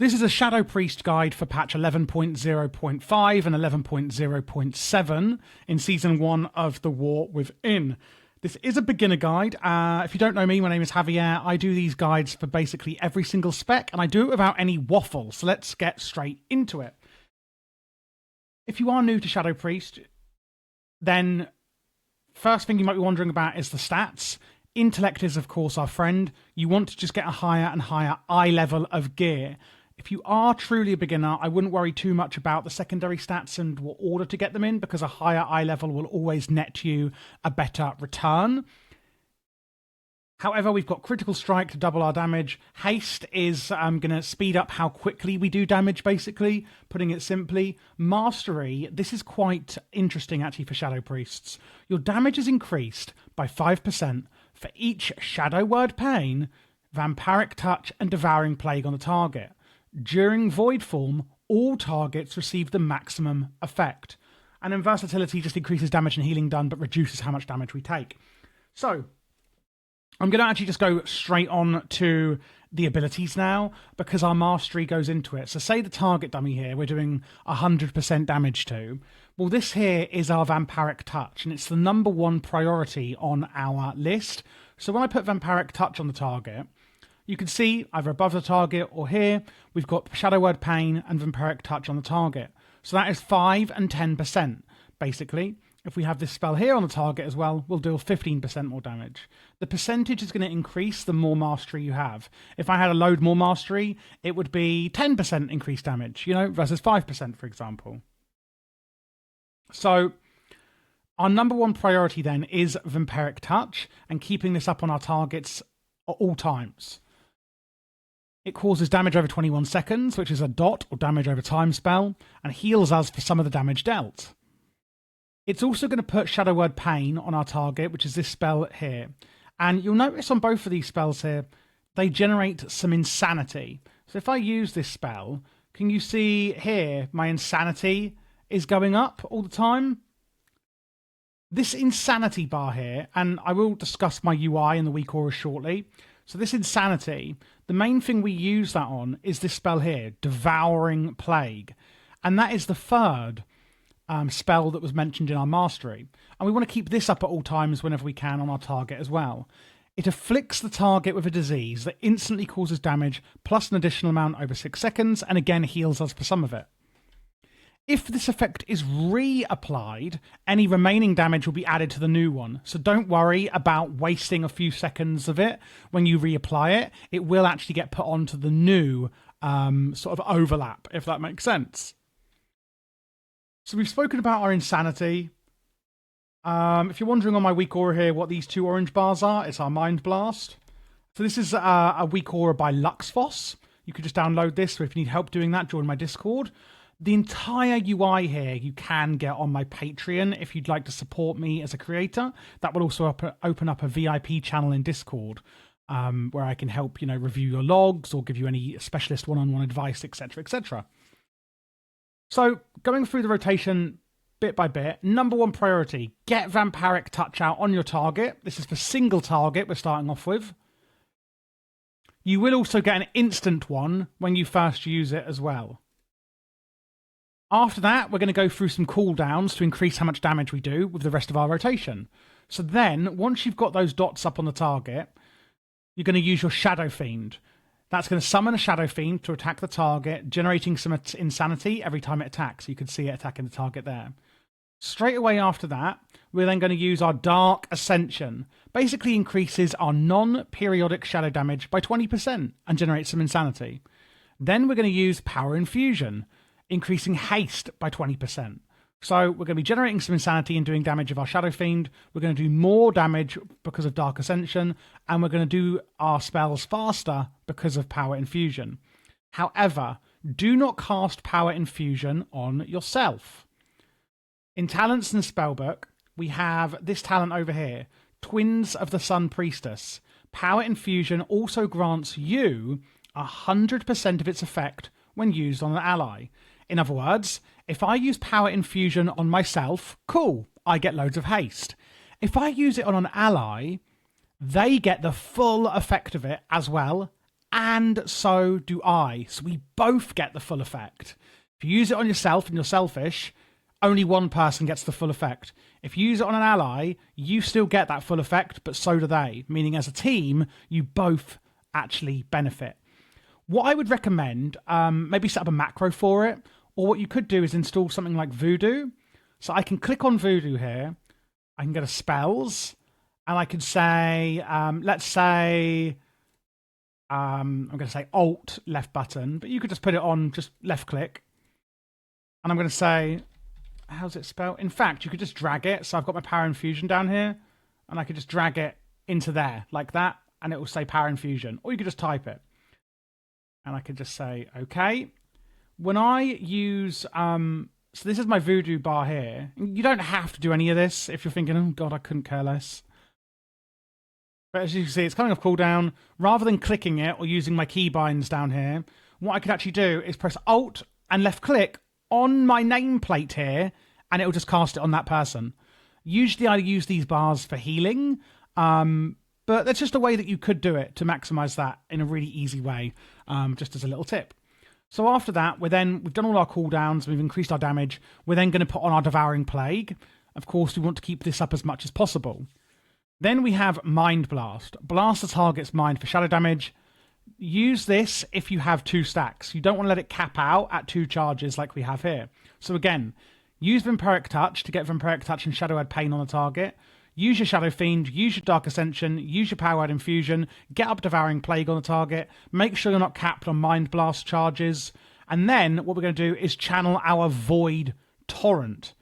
This is a Shadow Priest guide for patch 11.0.5 and 11.0.7 in Season 1 of The War Within. This is a beginner guide. If you don't know me, my name is Javier. I do these guides for basically every single spec, and I do it without any waffle, so let's get straight into it. If you are new to Shadow Priest, then first thing you might be wondering about is the stats. Intellect is, of course, our friend. You want to just get a higher and higher eye level of gear. If you are truly a beginner, I wouldn't worry too much about the secondary stats and what order to get them in, because a higher eye level will always net you a better return. However, we've got Critical Strike to double our damage. Haste is going to speed up how quickly we do damage, basically, putting it simply. Mastery, this is quite interesting actually for Shadow Priests. Your damage is increased by 5% for each Shadow Word Pain, Vampiric Touch and Devouring Plague on the target. During Void Form, all targets receive the maximum effect. And then Versatility just increases damage and healing done, but reduces how much damage we take. So, I'm going to actually just go straight on to the abilities now, because our mastery goes into it. So say the target dummy here, we're doing 100% damage to. Well, this here is our Vampiric Touch, and it's the #1 priority on our list. So when I put Vampiric Touch on the target, you can see either above the target or here, we've got Shadow Word Pain and Vampiric Touch on the target. So that is 5 and 10%, basically. If we have this spell here on the target as well, we'll deal 15% more damage. The percentage is going to increase the more mastery you have. If I had a load more mastery, it would be 10% increased damage, versus 5%, for example. So our #1 priority then is Vampiric Touch and keeping this up on our targets at all times. It causes damage over 21 seconds, which is a dot or damage over time spell, and heals us for some of the damage dealt. It's also going to put Shadow Word Pain on our target, which is this spell here. And you'll notice on both of these spells here, they generate some insanity. So if I use this spell, can you see here my insanity is going up all the time? This insanity bar here, and I will discuss my UI in the weak aura shortly. So this insanity, the main thing we use that on is this spell here, Devouring Plague. And that is the third spell that was mentioned in our mastery. And we want to keep this up at all times whenever we can on our target as well. It afflicts the target with a disease that instantly causes damage, plus an additional amount over 6 seconds, and again heals us for some of it. If this effect is reapplied, any remaining damage will be added to the new one. So don't worry about wasting a few seconds of it when you reapply it. It will actually get put onto the new sort of overlap, if that makes sense. So we've spoken about our insanity. If you're wondering on my weak aura here what these 2 orange bars are, it's our Mind Blast. So this is a weak aura by Luxfoss. You could just download this, so if you need help doing that, join my Discord. The entire UI here you can get on my Patreon if you'd like to support me as a creator. That will also open up a VIP channel in Discord where I can help, review your logs or give you any specialist one-on-one advice, etc., etc. So going through the rotation bit by bit, #1 priority, get Vampiric Touch out on your target. This is for single target we're starting off with. You will also get an instant one when you first use it as well. After that, we're going to go through some cooldowns to increase how much damage we do with the rest of our rotation. So then, once you've got those dots up on the target, you're going to use your Shadow Fiend. That's going to summon a Shadow Fiend to attack the target, generating some insanity every time it attacks. You can see it attacking the target there. Straight away after that, we're then going to use our Dark Ascension. Basically increases our non-periodic shadow damage by 20% and generates some insanity. Then we're going to use Power Infusion, increasing haste by 20%. So we're going to be generating some insanity and doing damage of our Shadow Fiend. We're going to do more damage because of Dark Ascension, and we're going to do our spells faster because of Power Infusion. However, do not cast Power Infusion on yourself. In Talents and Spellbook, we have this talent over here, Twins of the Sun Priestess. Power Infusion also grants you 100% of its effect when used on an ally. In other words, if I use Power Infusion on myself, cool, I get loads of haste. If I use it on an ally, they get the full effect of it as well, and so do I. So we both get the full effect. If you use it on yourself and you're selfish, only one person gets the full effect. If you use it on an ally, you still get that full effect, but so do they. Meaning as a team, you both actually benefit. What I would recommend, maybe set up a macro for it, or what you could do is install something like Voodoo. So I can click on Voodoo here, I can go to spells, and I can say, let's say, I'm going to say Alt left button, but you could just put it on just left click. And I'm going to say, how's it spelled? In fact, you could just drag it. So I've got my power infusion down here, and I could just drag it into there like that, and it will say power infusion. Or you could just type it. And I could just say, okay. When I use, so this is my Voodoo bar here. You don't have to do any of this if you're thinking, oh God, I couldn't care less. But as you can see, it's coming off cooldown. Rather than clicking it or using my keybinds down here, what I could actually do is press Alt and left click on my nameplate here, and it will just cast it on that person. Usually I use these bars for healing, but that's just a way that you could do it to maximize that in a really easy way, just as a little tip. So after that, we've done all our cooldowns, we've increased our damage. We're then going to put on our Devouring Plague. Of course, we want to keep this up as much as possible. Then we have Mind Blast. Blast the target's mind for shadow damage. Use this if you have 2 stacks. You don't want to let it cap out at 2 charges like we have here. So again, use Vampiric Touch to get Vampiric Touch and Shadow Word Pain on the target. Use your Shadow Fiend, use your Dark Ascension, use your Power Word Infusion, get up Devouring Plague on the target, make sure you're not capped on Mind Blast charges, and then what we're going to do is channel our Void Torrent.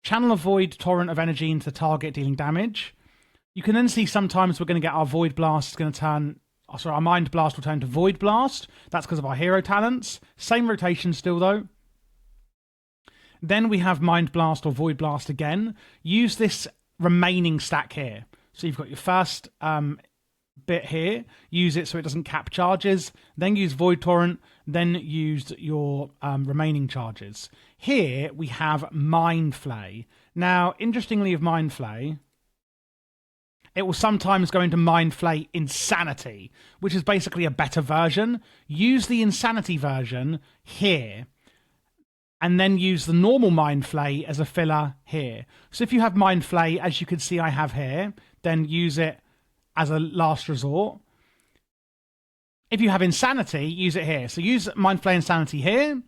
Channel a Void Torrent of energy into the target, dealing damage. You can then see sometimes we're going to get our Void Blast is going to turn... our Mind Blast will turn to Void Blast. That's because of our hero talents. Same rotation still, though. Then we have Mind Blast or Void Blast again. Use this remaining stack here. So you've got your first bit here. Use it so it doesn't cap charges. Then use Void Torrent. Then use your remaining charges. Here we have Mind Flay. Now, interestingly of Mind Flay, it will sometimes go into Mind Flay Insanity, which is basically a better version. Use the Insanity version here, and then use the normal Mind Flay as a filler here. So if you have Mind Flay, as you can see I have here, then use it as a last resort. If you have Insanity, use it here. So use Mind Flay Insanity here,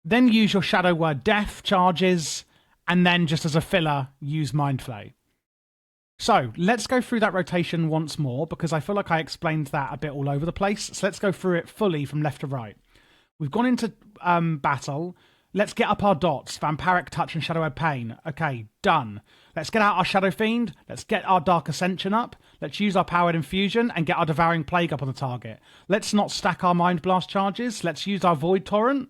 then use your Shadow Word Death charges, and then just as a filler, use Mind Flay. So let's go through that rotation once more, because I feel like I explained that a bit all over the place. So let's go through it fully from left to right. We've gone into battle. Let's get up our dots. Vampiric Touch and Shadow Word Pain. Okay, done. Let's get out our Shadow Fiend. Let's get our Dark Ascension up. Let's use our Powered Infusion and get our Devouring Plague up on the target. Let's not stack our Mind Blast charges. Let's use our Void Torrent.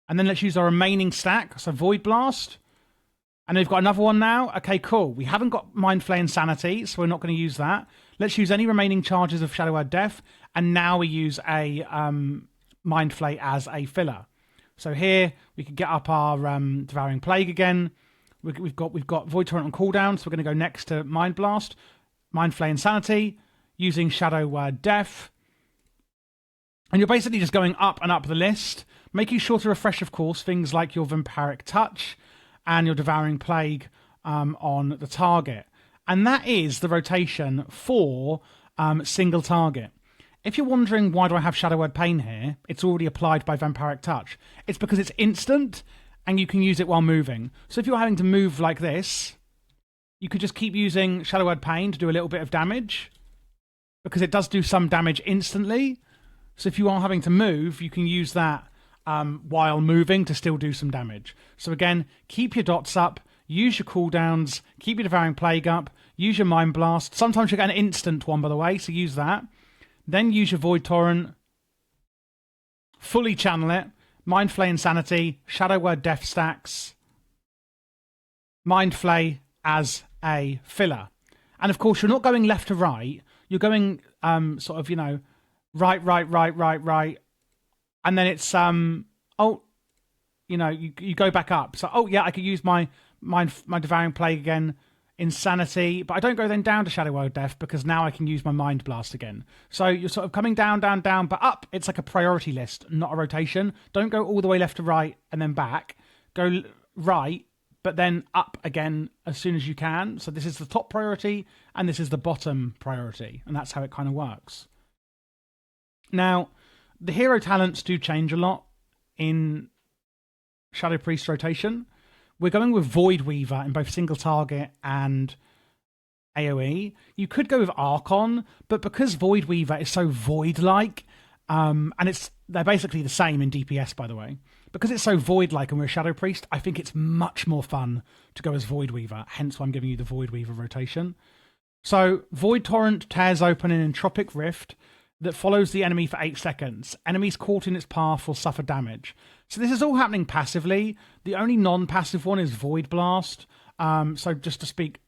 And then let's use our remaining stack. So Void Blast. And we've got another one now. Okay, cool. We haven't got Mind Flay Insanity, so we're not going to use that. Let's use any remaining charges of Shadow Word Death. And now we use a Mind Flay as a filler. So here we can get up our Devouring Plague again. We've got Void Torrent on cooldown, so we're going to go next to Mind Blast, Mind Flay Insanity, using Shadow Word Death. And you're basically just going up and up the list, making sure to refresh, of course, things like your Vampiric Touch and your Devouring Plague on the target. And that is the rotation for single target. If you're wondering why do I have Shadow Word Pain here, it's already applied by Vampiric Touch. It's because it's instant and you can use it while moving. So if you're having to move like this, you could just keep using Shadow Word Pain to do a little bit of damage, because it does do some damage instantly. So if you are having to move, you can use that while moving to still do some damage. So again, keep your dots up, use your cooldowns, keep your Devouring Plague up, use your Mind Blast. Sometimes you get an instant one, by the way, so use that. Then use your Void Torrent, fully channel it, Mind Flay Insanity, Shadow Word Death stacks, Mind Flay as a filler. And of course, you're not going left to right, you're going sort of, right. And then it's, you go back up. So, I could use my Devouring Plague again Insanity, but I don't go then down to Shadow Word Death because now I can use my Mind Blast again. So you're sort of coming down, down, down, but up. It's like a priority list, not a rotation. Don't go all the way left to right and then back. Go right, but then up again as soon as you can. So this is the top priority and this is the bottom priority, and that's how it kind of works. Now, the hero talents do change a lot in Shadow Priest rotation. We're going with Void Weaver in both single target and AoE. You could go with Archon, but because Void Weaver is so Void-like, and they're basically the same in DPS, by the way, because it's so Void-like and we're a Shadow Priest, I think it's much more fun to go as Void Weaver, hence why I'm giving you the Void Weaver rotation. So, Void Torrent tears open an Entropic Rift that follows the enemy for 8 seconds. Enemies caught in its path will suffer damage. So this is all happening passively. The only non-passive one is Void Blast. So just to speak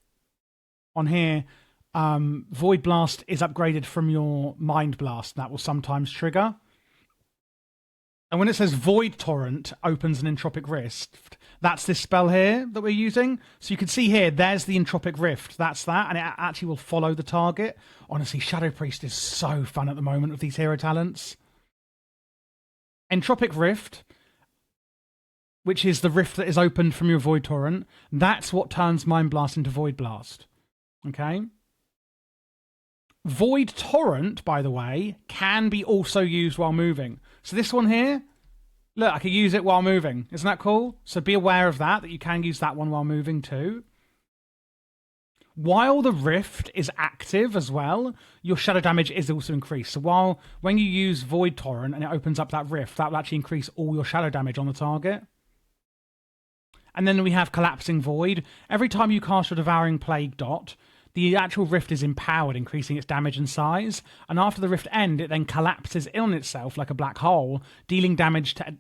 on here, Void Blast is upgraded from your Mind Blast. That will sometimes trigger. And when it says Void Torrent opens an Entropic Rift, that's this spell here that we're using. So you can see here, there's the Entropic Rift. That's that, and it actually will follow the target. Honestly, Shadow Priest is so fun at the moment with these hero talents. Entropic Rift, which is the rift that is opened from your Void Torrent, that's what turns Mind Blast into Void Blast. Okay? Void Torrent, by the way, can be also used while moving. So this one here, look, I can use it while moving. Isn't that cool? So be aware of that you can use that one while moving too. While the rift is active as well, your shadow damage is also increased. So when you use Void Torrent and it opens up that rift, that will actually increase all your shadow damage on the target. And then we have Collapsing Void. Every time you cast your Devouring Plague dot, the actual rift is empowered, increasing its damage and size. And after the rift end, it then collapses in on itself like a black hole, dealing damage to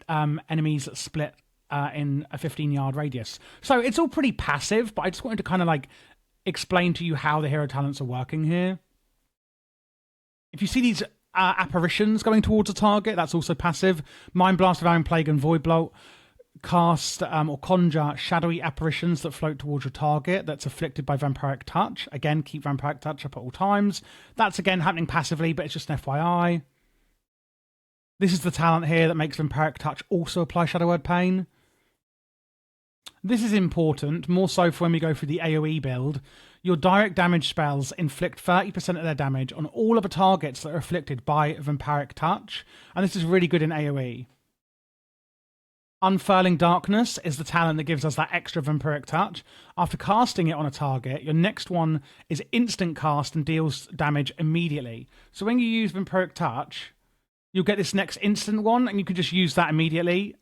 enemies split in a 15-yard radius. So it's all pretty passive, but I just wanted to kind of like explain to you how the hero talents are working here. If you see these apparitions going towards a target, that's also passive. Mind Blast, Devouring Plague, and Void Bolt cast or conjure shadowy apparitions that float towards your target that's afflicted by Vampiric Touch. Again, keep Vampiric Touch up at all times. That's again happening passively, but it's just an FYI. This is the talent here that makes Vampiric Touch also apply Shadow Word Pain. This is important, more so for when we go through the AoE build. Your direct damage spells inflict 30% of their damage on all other targets that are afflicted by Vampiric Touch, and this is really good in AoE. Unfurling Darkness is the talent that gives us that extra Vampiric Touch. After casting it on a target, your next one is instant cast and deals damage immediately. So when you use Vampiric Touch, you'll get this next instant one, and you can just use that immediately.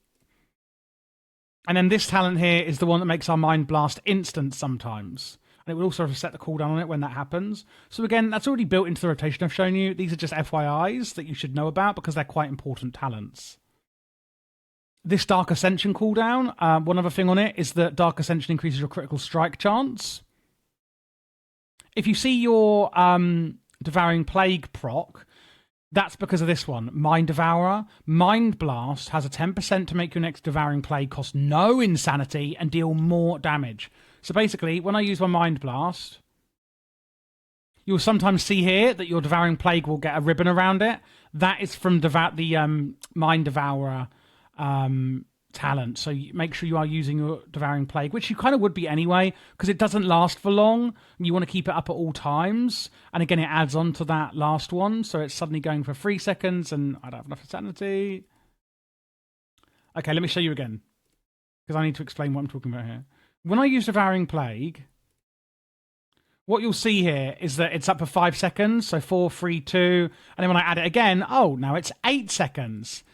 And then this talent here is the one that makes our Mind Blast instant sometimes. And it will also set the cooldown on it when that happens. So again, that's already built into the rotation I've shown you. These are just FYIs that you should know about because they're quite important talents. This Dark Ascension cooldown, one other thing on it is that Dark Ascension increases your critical strike chance. If you see your Devouring Plague proc, that's because of this one, Mind Devourer. Mind Blast has a 10% to make your next Devouring Plague cost no insanity and deal more damage. So basically, when I use my Mind Blast, you'll sometimes see here that your Devouring Plague will get a ribbon around it. That is from the Mind Devourer talent. So make sure you are using your Devouring Plague, which you kind of would be anyway, because it doesn't last for long. You want to keep it up at all times. And again, it adds on to that last one. So it's suddenly going for 3 seconds, and I don't have enough sanity. Okay, let me show you again, because I need to explain what I'm talking about here. When I use Devouring Plague, what you'll see here is that it's up for 5 seconds. So 4, 3, 2. And then when I add it again, oh, now it's 8 seconds.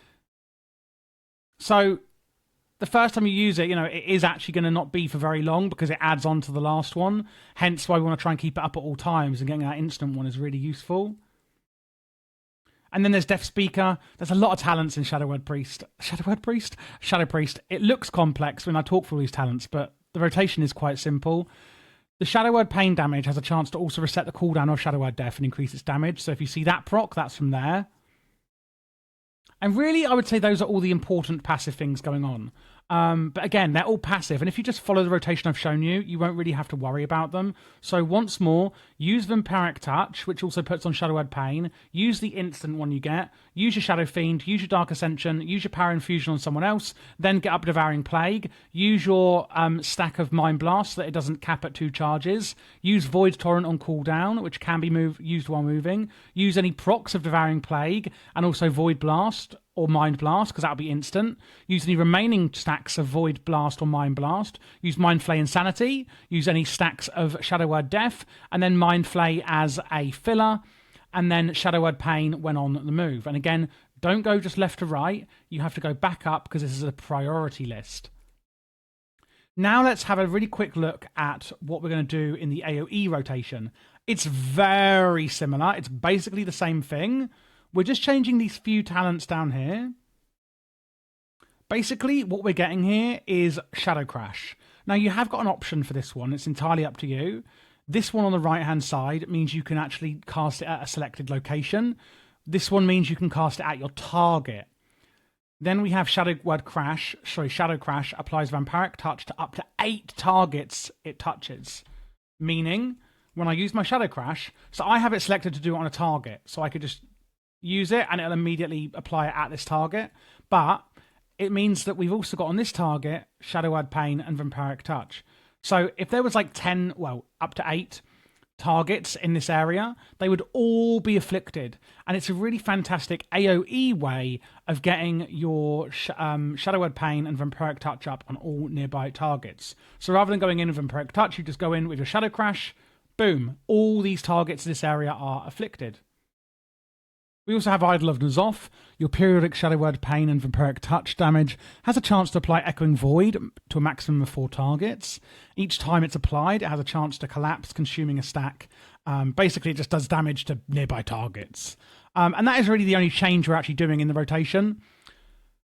So the first time you use it, it is actually going to not be for very long because it adds on to the last one. Hence why we want to try and keep it up at all times, and getting that instant one is really useful. And then there's Death Speaker. There's a lot of talents in Shadow Priest. Shadow Priest. It looks complex when I talk through all these talents, but the rotation is quite simple. The Shadow Word Pain damage has a chance to also reset the cooldown of Shadow Word Death and increase its damage. So if you see that proc, that's from there. And really, I would say those are all the important passive things going on. But again, they're all passive, and if you just follow the rotation I've shown you, you won't really have to worry about them. So once more, use Vampiric Touch, which also puts on Shadow Word Pain. Use the instant one you get. Use your Shadow Fiend. Use your Dark Ascension. Use your Power Infusion on someone else. Then get up Devouring Plague. Use your stack of Mind Blast so that it doesn't cap at 2 charges. Use Void Torrent on cooldown, which can be used while moving. Use any procs of Devouring Plague, and also Void Blast or Mind Blast, because that'll be instant. Use any remaining stacks of Void Blast or Mind Blast. Use Mind Flay Insanity. Use any stacks of Shadow Word Death, and then Mind Flay as a filler, and then Shadow Word Pain when on the move. And again, don't go just left to right. You have to go back up because this is a priority list. Now let's have a really quick look at what we're going to do in the AoE rotation. It's very similar. It's basically the same thing. We're just changing these few talents down here. Basically, what we're getting here is Shadow Crash. Now, you have got an option for this one. It's entirely up to you. This one on the right-hand side means you can actually cast it at a selected location. This one means you can cast it at your target. Then we have Shadow Crash applies Vampiric Touch to up to 8 targets it touches. Meaning, when I use my Shadow Crash, so I have it selected to do it on a target, so I could just use it and it'll immediately apply it at this target. But it means that we've also got on this target Shadow Word Pain and Vampiric Touch. So if there was like 10, well, up to 8 targets in this area, they would all be afflicted. And it's a really fantastic AoE way of getting your Shadow Word Pain and Vampiric Touch up on all nearby targets. So rather than going in with Vampiric Touch, you just go in with your Shadow Crash, boom, all these targets in this area are afflicted. We also have Idol of N'Zoth. Your periodic Shadow Word Pain and Vampiric Touch damage has a chance to apply Echoing Void to a maximum of 4 targets. Each time it's applied, it has a chance to collapse, consuming a stack. Basically, it just does damage to nearby targets. And that is really the only change we're actually doing in the rotation.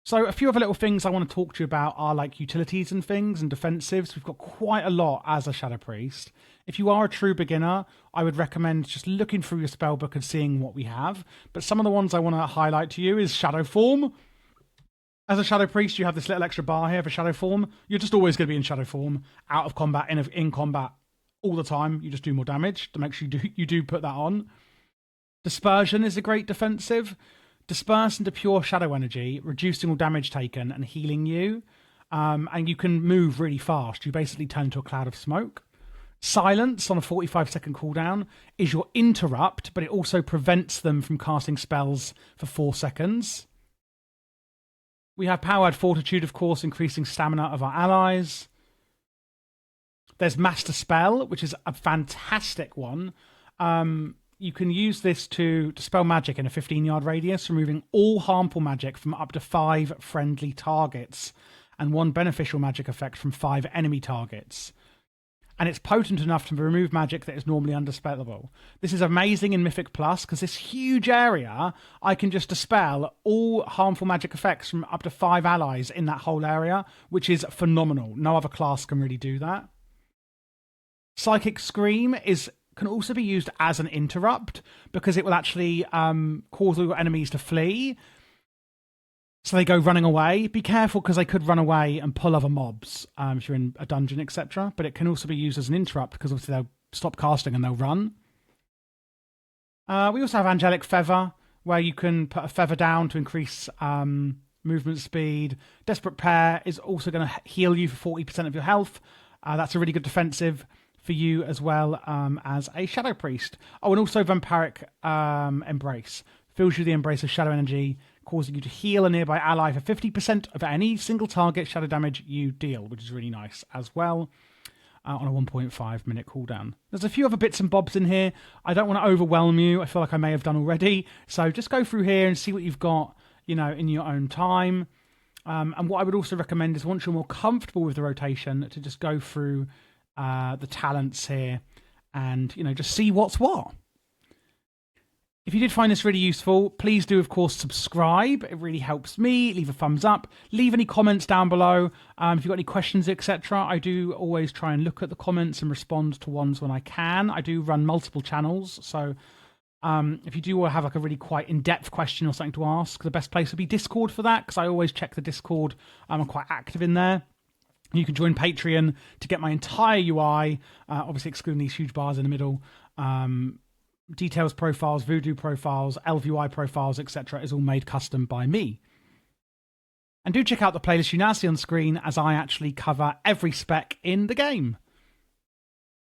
So a few other little things I want to talk to you about are like utilities and things and defensives. We've got quite a lot as a Shadow Priest. If you are a true beginner, I would recommend just looking through your spellbook and seeing what we have. But some of the ones I want to highlight to you is Shadow Form. As a Shadow Priest, you have this little extra bar here for Shadow Form. You're just always going to be in Shadow Form, out of combat, in combat, all the time. You just do more damage to make sure you do put that on. Dispersion is a great defensive. Disperse into pure shadow energy, reducing all damage taken and healing you. And you can move really fast. You basically turn into a cloud of smoke. Silence on a 45-second cooldown is your interrupt, but it also prevents them from casting spells for 4 seconds. We have Powered Fortitude, of course, increasing stamina of our allies. There's Master Spell, which is a fantastic one. You can use this to dispel magic in a 15-yard radius, removing all harmful magic from up to 5 friendly targets and 1 beneficial magic effect from 5 enemy targets. And it's potent enough to remove magic that is normally undispellable. This is amazing in Mythic Plus because this huge area, I can just dispel all harmful magic effects from up to 5 allies in that whole area, which is phenomenal. No other class can really do that. Psychic Scream can also be used as an interrupt because it will actually cause all your enemies to flee. So they go running away. Be careful because they could run away and pull other mobs if you're in a dungeon, etc. But it can also be used as an interrupt because obviously they'll stop casting and they'll run. We also have Angelic Feather, where you can put a feather down to increase movement speed. Desperate Pair is also going to heal you for 40% of your health. That's a really good defensive for you as well as a Shadow Priest. Oh, and also Vampiric Embrace. Fills you the Embrace of Shadow Energy, causing you to heal a nearby ally for 50% of any single target shadow damage you deal, which is really nice as well, on a 1.5 minute cooldown. There's a few other bits and bobs in here. I don't want to overwhelm you. I feel like I may have done already. So just go through here and see what you've got, in your own time. And what I would also recommend is once you're more comfortable with the rotation, to just go through the talents here and, just see what's what. If you did find this really useful, please do, of course, subscribe. It really helps me. Leave a thumbs up. Leave any comments down below. If you've got any questions, etc. I do always try and look at the comments and respond to ones when I can. I do run multiple channels, so If you do have like a really quite in-depth question or something to ask, the best place would be Discord for that, because I always check the Discord. I'm quite active in there. You can join Patreon to get my entire UI, obviously excluding these huge bars in the middle. Details profiles, Voodoo profiles, ElvUI profiles, etc. is all made custom by me. And do check out the playlist you now see on screen, as I actually cover every spec in the game.